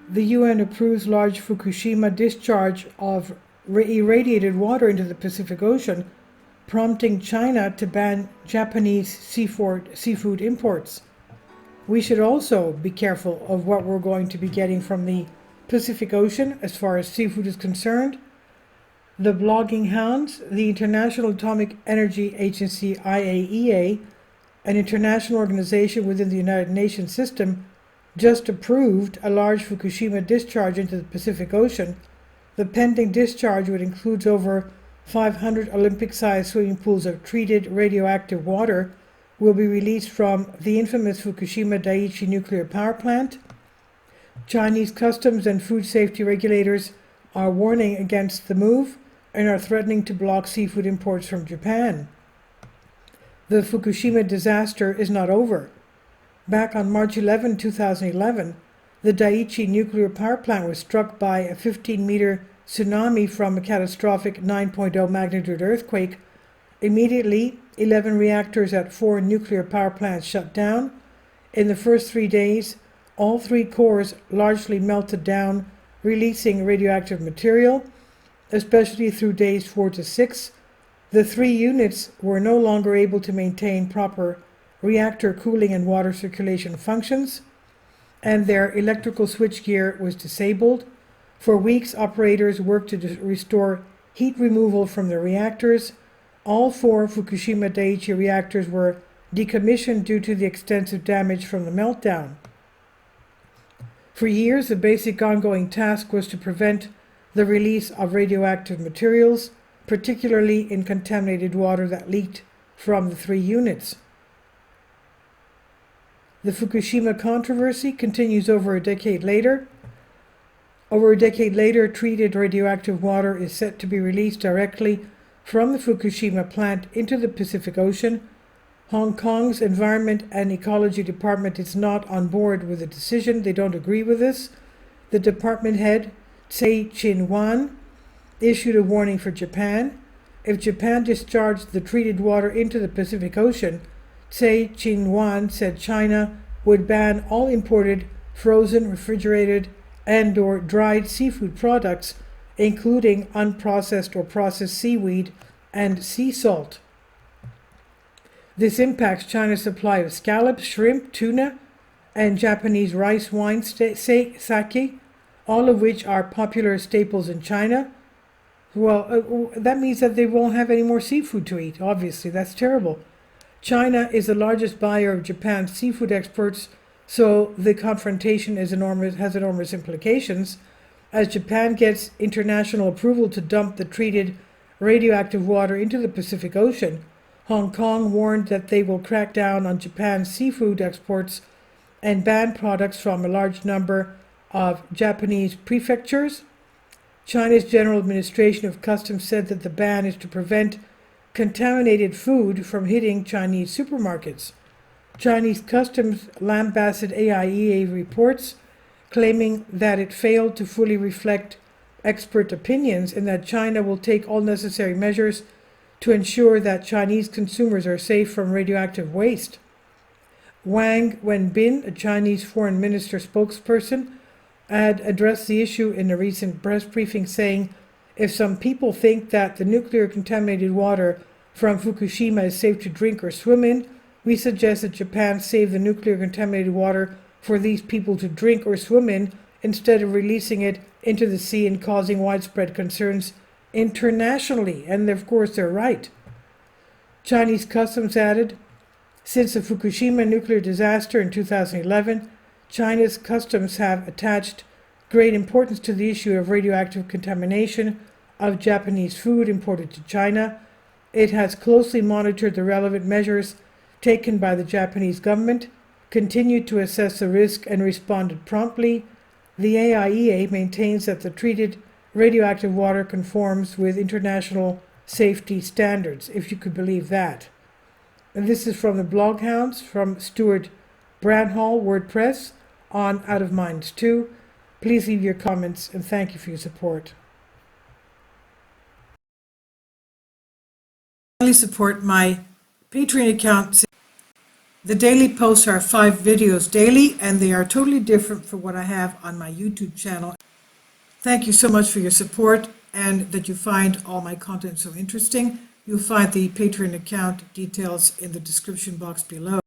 The UN approves large Fukushima discharge of irradiated water into the Pacific Ocean, prompting China to ban Japanese seafood imports. We should also be careful of what we're going to be getting from the Pacific Ocean as far as seafood is concerned. The blogging hounds, the International Atomic Energy Agency IAEA, an international organization within the United Nations system, just approved a large Fukushima discharge into the Pacific Ocean. The pending discharge, which includes over 500 Olympic-sized swimming pools of treated radioactive water, will be released from the infamous Fukushima Daiichi nuclear power plant. Chinese customs and food safety regulators are warning against the move and are threatening to block seafood imports from Japan. The Fukushima disaster is not over. Back on March 11, 2011, the Daiichi nuclear power plant was struck by a 15-meter tsunami from a catastrophic 9.0 magnitude earthquake. Immediately, 11 reactors at 4 nuclear power plants shut down. In the first 3 days, all 3 cores largely melted down, releasing radioactive material, especially through days 4 to 6. The 3 units were no longer able to maintain proper reactor cooling and water circulation functions, and their electrical switchgear was disabled. For weeks, operators worked to restore heat removal from the reactors. All 4 Fukushima Daiichi reactors were decommissioned due to the extensive damage from the meltdown. For years, the basic ongoing task was to prevent the release of radioactive materials, particularly in contaminated water that leaked from the 3 units. The Fukushima controversy continues over a decade later. Over a decade later, treated radioactive water is set to be released directly from the Fukushima plant into the Pacific Ocean. Hong Kong's Environment and Ecology Department is not on board with the decision. They don't agree with this. The department head, Tsai Chin-wan, issued a warning for Japan. If Japan discharged the treated water into the Pacific Ocean, Tsai Chin-wan said China would ban all imported frozen, refrigerated, and/or dried seafood products, including unprocessed or processed seaweed and sea salt. This impacts China's supply of scallops, shrimp, tuna, and Japanese rice wine sake, all of which are popular staples in China. Well, that means that they won't have any more seafood to eat, obviously. That's terrible. China is the largest buyer of Japan's seafood exports, so the confrontation has enormous implications. As Japan gets international approval to dump the treated radioactive water into the Pacific Ocean, Hong Kong warned that they will crack down on Japan's seafood exports and ban products from a large number of Japanese prefectures. China's General Administration of Customs said that the ban is to prevent contaminated food from hitting Chinese supermarkets. Chinese Customs lambasted AIEA reports, claiming that it failed to fully reflect expert opinions and that China will take all necessary measures to ensure that Chinese consumers are safe from radioactive waste. Wang Wenbin, a Chinese foreign minister spokesperson, had addressed the issue in a recent press briefing, saying, "If some people think that the nuclear contaminated water from Fukushima is safe to drink or swim in, we suggest that Japan save the nuclear contaminated water for these people to drink or swim in instead of releasing it into the sea and causing widespread concerns internationally." And of course they're right. Chinese Customs added, since the Fukushima nuclear disaster in 2011, China's customs have attached great importance to the issue of radioactive contamination of Japanese food imported to China. It has closely monitored the relevant measures taken by the Japanese government, continued to assess the risk, and responded promptly. The AIEA maintains that the treated radioactive water conforms with international safety standards, if you could believe that. And this is from the Bloghounds, from Stuart Branhall, WordPress, on Out of Minds 2. Please leave your comments, and thank you for your support. Support my Patreon account. The daily posts are 5 videos daily, and they are totally different from what I have on my YouTube channel. Thank you so much for your support and that you find all my content so interesting. You'll find the Patreon account details in the description box below.